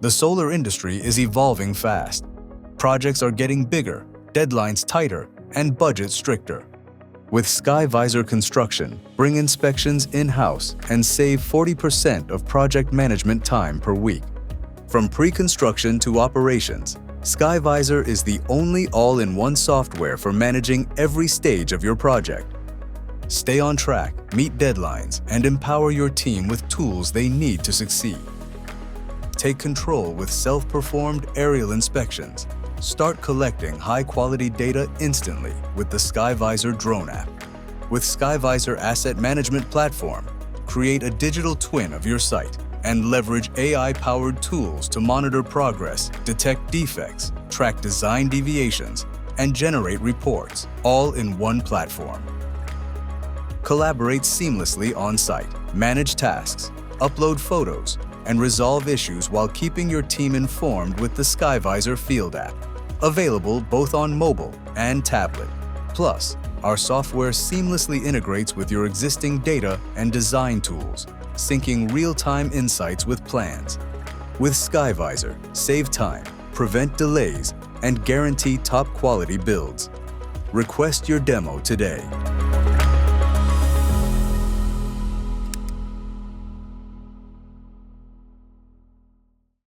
The solar industry is evolving fast. Projects are getting bigger, deadlines tighter, and budgets stricter. With SkyVisor Construction, bring inspections in-house and save 40% of project management time per week. From pre-construction to operations, SkyVisor is the only all-in-one software for managing every stage of your project. Stay on track, meet deadlines, and empower your team with tools they need to succeed. Take control with self-performed aerial inspections. Start collecting high-quality data instantly with the SkyVisor drone app. With SkyVisor Asset Management Platform, create a digital twin of your site and leverage AI-powered tools to monitor progress, detect defects, track design deviations, and generate reports, all in one platform. Collaborate seamlessly on-site, manage tasks, upload photos, and resolve issues while keeping your team informed with the SkyVisor Field app. Available both on mobile and tablet. Plus, our software seamlessly integrates with your existing data and design tools, syncing real-time insights with plans. With SkyVisor, save time, prevent delays, and guarantee top-quality builds. Request your demo today.